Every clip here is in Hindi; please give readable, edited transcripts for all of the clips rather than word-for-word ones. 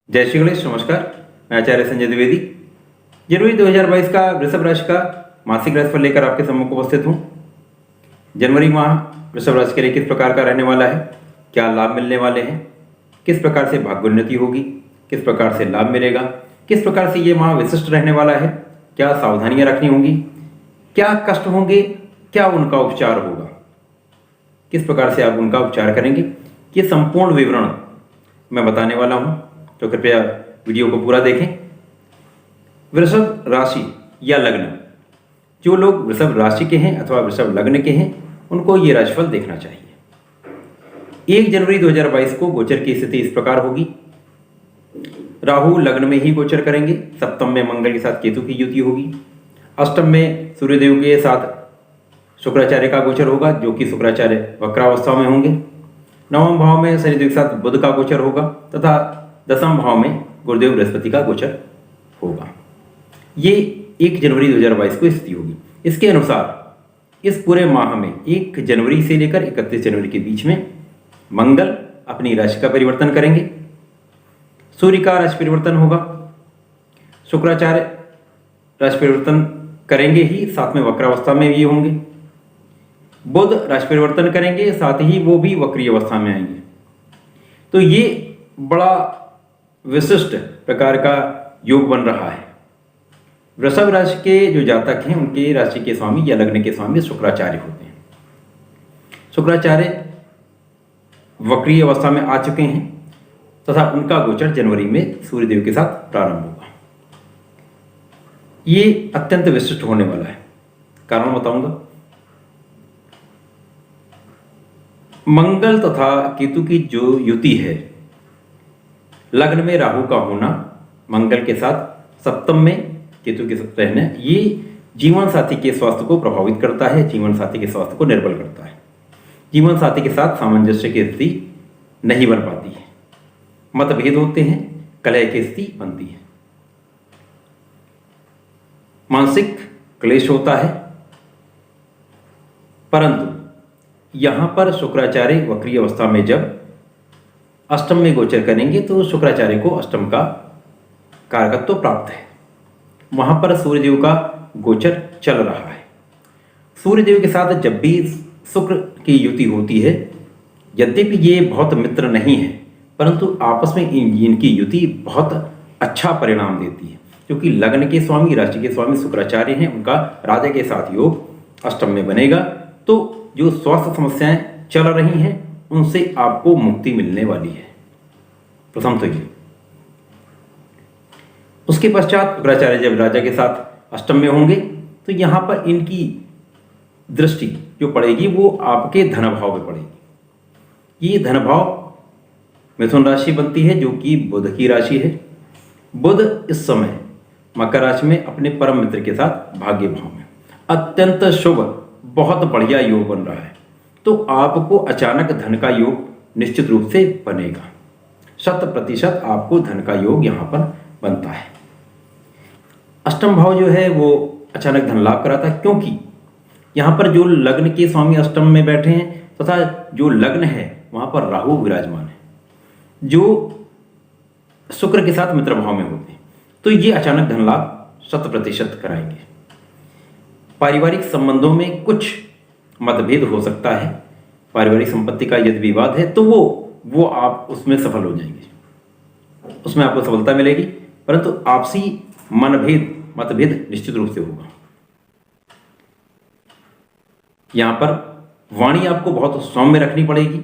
जय श्री गणेश। नमस्कार, मैं आचार्य संजय द्विवेदी जनवरी 2022 का वृषभ राशि का मासिक राशिफल लेकर आपके सम्मुख उपस्थित हूँ। जनवरी माह वृषभ राशि के लिए किस प्रकार का रहने वाला है, क्या लाभ मिलने वाले हैं, किस प्रकार से भाग्योन्नति होगी, किस प्रकार से लाभ मिलेगा, किस प्रकार से ये माह विशिष्ट रहने वाला है, क्या सावधानियां रखनी होंगी, क्या कष्ट होंगे, क्या उनका उपचार होगा, किस प्रकार से आप उनका उपचार करेंगे, ये संपूर्ण विवरण मैं बताने वाला हूँ। तो कृपया वीडियो को पूरा देखें। वृषभ राशि या लग्न, जो लोग वृषभ राशि के हैं अथवा वृषभ लग्न के हैं उनको ये राशिफल देखना चाहिए। 1 जनवरी 2022 को गोचर की स्थिति इस प्रकार होगी। राहु लग्न में ही गोचर करेंगे। सप्तम में मंगल के साथ केतु की युति होगी। अष्टम में सूर्यदेव के साथ शुक्राचार्य का गोचर होगा, जो कि शुक्राचार्य वक्रावस्था में होंगे। नवम भाव में शनिदेव के साथ बुध का गोचर होगा तथा दसम भाव में गुरुदेव बृहस्पति का गोचर होगा। ये 1 जनवरी 2022 को स्थिति होगी। इसके अनुसार इस पूरे माह में 1 जनवरी से लेकर 31 जनवरी के बीच में मंगल अपनी राशि का परिवर्तन करेंगे, सूर्य का राशि परिवर्तन होगा, शुक्राचार्य राशि परिवर्तन करेंगे ही, साथ में वक्रावस्था में भी होंगे। बुध राशि परिवर्तन करेंगे, साथ ही वो भी वक्री अवस्था में आएंगे। तो ये बड़ा विशिष्ट प्रकार का योग बन रहा है। वृषभ राशि के जो जातक हैं उनके राशि के स्वामी या लग्न के स्वामी शुक्राचार्य होते हैं। शुक्राचार्य वक्री अवस्था में आ चुके हैं तथा उनका गोचर जनवरी में सूर्यदेव के साथ प्रारंभ होगा। ये अत्यंत विशिष्ट होने वाला है, कारण बताऊंगा। मंगल तथा केतु की जो युति है, लग्न में राहु का होना, मंगल के साथ सप्तम में केतु के साथ रहना, ये जीवन साथी के स्वास्थ्य को प्रभावित करता है, जीवन साथी के स्वास्थ्य को निर्बल करता है। जीवन साथी के साथ सामंजस्य की स्थिति नहीं बन पाती है, मतभेद होते हैं, कलह की स्थिति बनती है, मानसिक क्लेश होता है। परंतु यहां पर शुक्राचार्य वक्री अवस्था में जब अष्टम में गोचर करेंगे तो शुक्राचार्य को अष्टम का कारकत्व प्राप्त है। वहां पर सूर्यदेव का गोचर चल रहा है। सूर्यदेव के साथ जब भी शुक्र की युति होती है, यद्यपि ये बहुत मित्र नहीं है, परंतु आपस में इनकी युति बहुत अच्छा परिणाम देती है, क्योंकि लग्न के स्वामी, राशि के स्वामी शुक्राचार्य हैं, उनका राजा के साथ योग अष्टम में बनेगा। तो जो स्वास्थ्य समस्याएं चल रही हैं उनसे आपको मुक्ति मिलने वाली है। प्रथम तो ये। उसके पश्चात शुक्राचार्य जब राजा के साथ अष्टम में होंगे तो यहां पर इनकी दृष्टि जो पड़ेगी वो आपके धन भाव पे पड़ेगी। ये धन भाव मिथुन राशि बनती है, जो कि बुध की राशि है। बुध इस समय मकर राशि में अपने परम मित्र के साथ भाग्य भाव में अत्यंत शुभ, बहुत बढ़िया योग बन रहा है। तो आपको अचानक धन का योग निश्चित रूप से बनेगा। 100% आपको धन का योग यहां पर बनता है। अष्टम भाव जो है वो अचानक धन लाभ कराता है, क्योंकि यहां पर जो लग्न के स्वामी अष्टम में बैठे हैं तथा जो लग्न है वहां पर राहु विराजमान है, जो शुक्र के साथ मित्र भाव में होते हैं। तो ये अचानक धन लाभ 100% कराएंगे। पारिवारिक संबंधों में कुछ मतभेद हो सकता है, पारिवारिक संपत्ति का यदि विवाद है तो वो आप उसमें सफल हो जाएंगे, उसमें आपको सफलता मिलेगी, परंतु आपसी मतभेद निश्चित रूप से होगा। यहां पर वाणी आपको बहुत सौम्य रखनी पड़ेगी।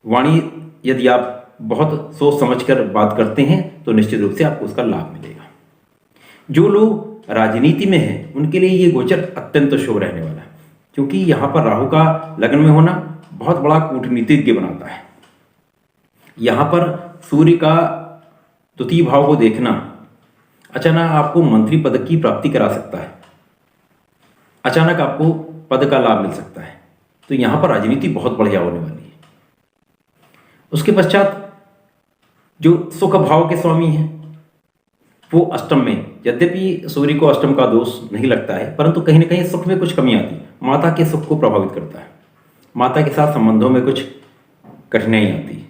वाणी यदि आप बहुत सोच समझकर बात करते हैं तो निश्चित रूप से आपको उसका लाभ मिलेगा। जो लोग राजनीति में है उनके लिए ये गोचर अत्यंत शुभ रहने वाला है, क्योंकि यहां पर राहु का लग्न में होना बहुत बड़ा कूटनीतिज्ञ बनाता है। यहां पर सूर्य का द्वितीय भाव को देखना अचानक आपको मंत्री पद की प्राप्ति करा सकता है, अचानक आपको पद का लाभ मिल सकता है। तो यहां पर राजनीति बहुत बढ़िया होने वाली है। उसके पश्चात जो सुख भाव के स्वामी हैं वो अष्टम में, यद्यपि सूर्य को अष्टम का दोष नहीं लगता है, परंतु कहीं ना कहीं सुख में कुछ कमी आती है, माता के सुख को प्रभावित करता है, माता के साथ संबंधों में कुछ कठिनाई आती है।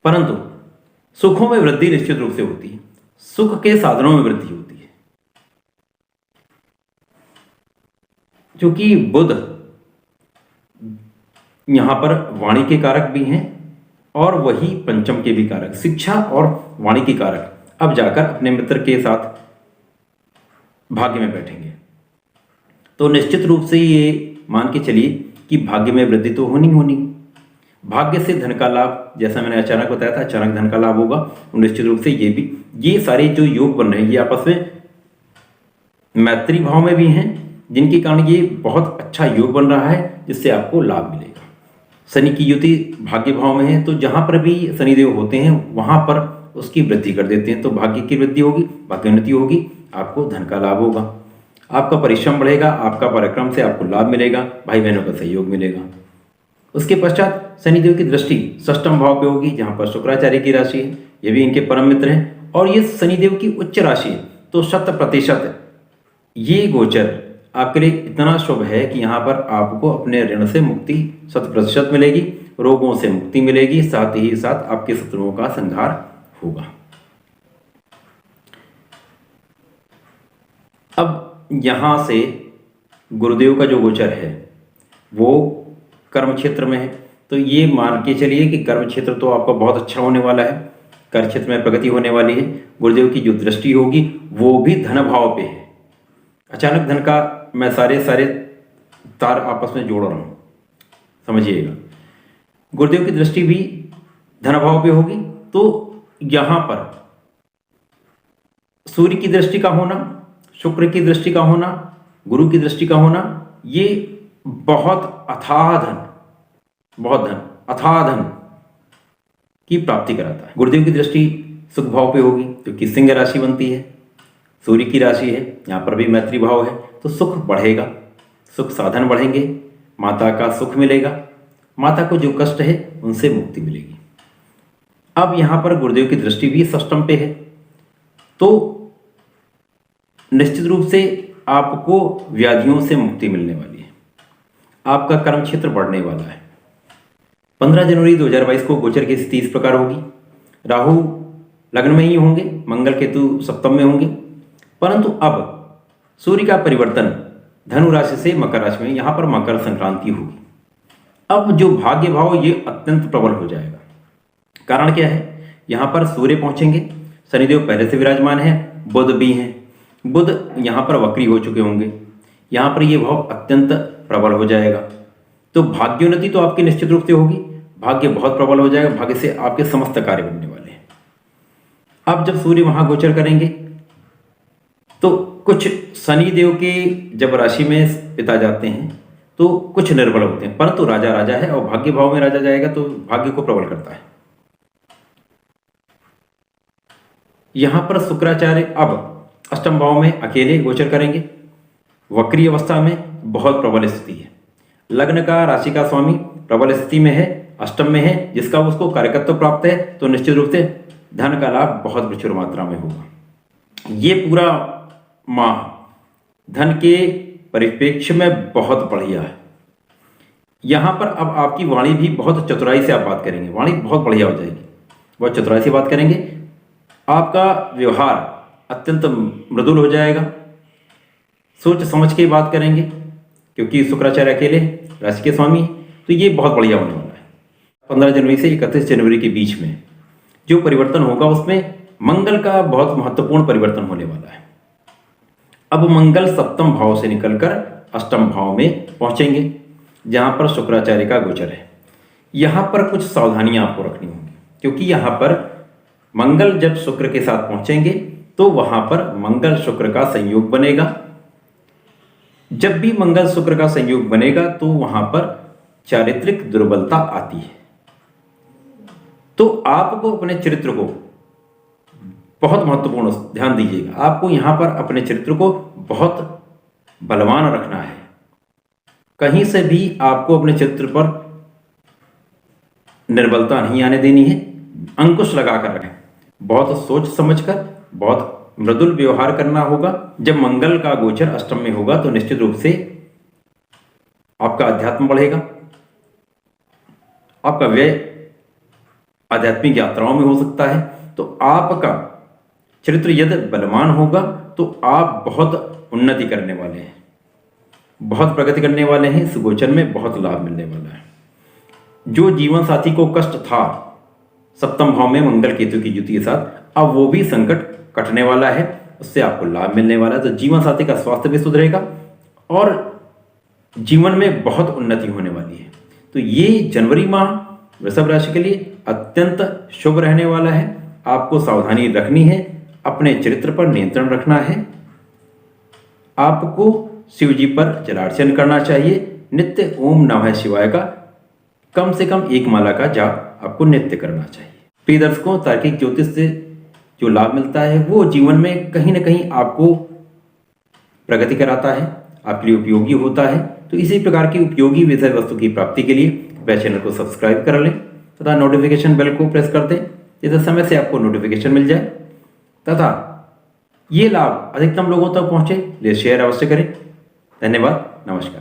परंतु सुखों में वृद्धि निश्चित रूप से होती है, सुख के साधनों में वृद्धि होती है। क्योंकि बुध यहां पर वाणी के कारक भी हैं और वही पंचम के भी कारक, शिक्षा और वाणी के कारक अब जाकर अपने मित्र के साथ भाग्य में बैठेंगे। तो निश्चित रूप से ये मान के चलिए कि भाग्य में वृद्धि तो होनी होनी। भाग्य से धन का लाभ, जैसा मैंने अचानक बताया था, अचानक धन का लाभ होगा। और निश्चित रूप से ये सारे जो योग बन रहे हैं ये आपस में मैत्री भाव में भी हैं, जिनके कारण ये बहुत अच्छा योग बन रहा है, जिससे आपको लाभ मिलेगा। शनि की युति भाग्य भाव में है, तो जहां पर भी शनिदेव होते हैं वहां पर उसकी वृद्धि कर देते हैं, तो भाग्य की वृद्धि होगी, भाग्योन्नति होगी, आपको धन का लाभ होगा, आपका परिश्रम बढ़ेगा, आपका पराक्रम से आपको लाभ मिलेगा, भाई बहनों का सहयोग मिलेगा। उसके पश्चात शनिदेव की दृष्टि षष्ठम भाव पे होगी, जहां पर शुक्राचार्य की राशि है, ये भी इनके परम मित्र हैं और ये शनिदेव की उच्च राशि है। तो 100% ये गोचर आपके लिए इतना शुभ है कि यहाँ पर आपको अपने ऋण से मुक्ति 100% मिलेगी, रोगों से मुक्ति मिलेगी, साथ ही साथ आपके शत्रुओं का संहार होगा। अब यहां से गुरुदेव का जो गोचर है वो कर्म क्षेत्र में है, तो ये मान के चलिए कि कर्म क्षेत्र तो आपका बहुत अच्छा होने वाला है, कर्म क्षेत्र में प्रगति होने वाली है। गुरुदेव की जो दृष्टि होगी वो भी धन भाव पे है। अचानक धन का मैं सारे तार आपस में जोड़ रहा हूं, समझिएगा। गुरुदेव की दृष्टि भी धन भाव पे होगी, तो यहां पर सूर्य की दृष्टि का होना, शुक्र की दृष्टि का होना, गुरु की दृष्टि का होना, ये बहुत अथाह धन की प्राप्ति कराता है। गुरुदेव की दृष्टि सुख भाव पे होगी, क्योंकि सिंह राशि बनती है, सूर्य की राशि है, यहाँ पर भी मैत्री भाव है, तो सुख बढ़ेगा, सुख साधन बढ़ेंगे, माता का सुख मिलेगा, माता को जो कष्ट है उनसे मुक्ति मिलेगी। अब यहाँ पर गुरुदेव की दृष्टि भी षष्ठम पे है, तो निश्चित रूप से आपको व्याधियों से मुक्ति मिलने वाली है, आपका कर्म क्षेत्र बढ़ने वाला है। 15 जनवरी 2022 को गोचर की स्थिति इस प्रकार होगी। राहु लग्न में ही होंगे, मंगल केतु सप्तम में होंगे, परंतु अब सूर्य का परिवर्तन धनु राशि से मकर राशि में, यहां पर मकर संक्रांति होगी। अब जो भाग्य भाव ये अत्यंत प्रबल हो जाएगा। कारण क्या है, यहां पर सूर्य पहुंचेंगे, शनिदेव पहले से विराजमान है, बुध भी हैं, बुध यहां पर वक्री हो चुके होंगे, यहां पर ये भाव अत्यंत प्रबल हो जाएगा। तो भाग्योन्नति तो आपकी निश्चित रूप से होगी, भाग्य बहुत प्रबल हो जाएगा, भाग्य से आपके समस्त कार्य बनने वाले हैं। अब जब सूर्य वहां गोचर करेंगे तो कुछ शनिदेव के जब राशि में पिता जाते हैं तो कुछ निर्बल होते हैं, परंतु राजा राजा है और भाग्य भाव में राजा जाएगा तो भाग्य को प्रबल करता है। यहां पर शुक्राचार्य अब अष्टम भाव में अकेले गोचर करेंगे, वक्री अवस्था में, बहुत प्रबल स्थिति है। लग्न का राशि का स्वामी प्रबल स्थिति में है, अष्टम में है, जिसका उसको कार्यकत्व प्राप्त है, तो निश्चित रूप से धन का लाभ बहुत प्रचुर मात्रा में होगा। ये पूरा माह धन के परिप्रेक्ष्य में बहुत बढ़िया है। यहां पर अब आपकी वाणी भी बहुत चतुराई से आप बात करेंगे, वाणी बहुत बढ़िया हो जाएगी, बहुत चतुराई से बात करेंगे, आपका व्यवहार अत्यंत मृदुल हो जाएगा, सोच समझ के बात करेंगे, क्योंकि शुक्राचार्य अकेले राशि के स्वामी, तो ये बहुत बढ़िया होने वाला है। 15 जनवरी से 31 जनवरी के बीच में जो परिवर्तन होगा उसमें मंगल का बहुत महत्वपूर्ण परिवर्तन होने वाला है। अब मंगल सप्तम भाव से निकलकर अष्टम भाव में पहुंचेंगे, जहां पर शुक्राचार्य का गोचर है। यहां पर कुछ सावधानियां आपको रखनी होंगी, क्योंकि यहां पर मंगल जब शुक्र के साथ पहुंचेंगे तो वहां पर मंगल शुक्र का संयोग बनेगा। जब भी मंगल शुक्र का संयोग बनेगा तो वहां पर चारित्रिक दुर्बलता आती है। तो आपको अपने चरित्र को बहुत महत्वपूर्ण ध्यान दीजिएगा, आपको यहां पर अपने चरित्र को बहुत बलवान रखना है। कहीं से भी आपको अपने चरित्र पर निर्बलता नहीं आने देनी है, अंकुश लगाकर रखें, बहुत सोच समझकर, बहुत मृदुल व्यवहार करना होगा। जब मंगल का गोचर अष्टम में होगा तो निश्चित रूप से आपका अध्यात्म बढ़ेगा, आपका व्यय आध्यात्मिक यात्राओं में हो सकता है। तो आपका चरित्र यदि बलवान होगा तो आप बहुत उन्नति करने वाले हैं, बहुत प्रगति करने वाले हैं, इस गोचर में बहुत लाभ मिलने वाला है। जो जीवन साथी को कष्ट था सप्तम भाव में मंगल केतु की युति के साथ, अब वो भी संकट कटने वाला है, उससे आपको लाभ मिलने वाला है। तो जीवन साथी का स्वास्थ्य भी सुधरेगा और जीवन में बहुत उन्नति होने वाली है। तो ये जनवरी माह वृषभ राशि के लिए अत्यंत शुभ रहने वाला है। आपको सावधानी रखनी है, अपने चरित्र पर नियंत्रण रखना है, आपको शिव जी पर जलार्चन करना चाहिए। नित्य ओम नमः शिवाय का कम से कम 1 माला का जाप आपको नित्य करना चाहिए। प्रिय दर्शकों, तार्किक ज्योतिष से जो लाभ मिलता है वो जीवन में कहीं ना कहीं आपको प्रगति कराता है, आपके लिए उपयोगी होता है। तो इसी प्रकार की उपयोगी विषय वस्तु की प्राप्ति के लिए कृपया चैनल को सब्सक्राइब कर लें तथा नोटिफिकेशन बेल को प्रेस कर दें, जिससे समय से आपको नोटिफिकेशन मिल जाए तथा ये लाभ अधिकतम लोगों तक पहुंचे। लिए शेयर अवश्य करें। धन्यवाद, नमस्कार।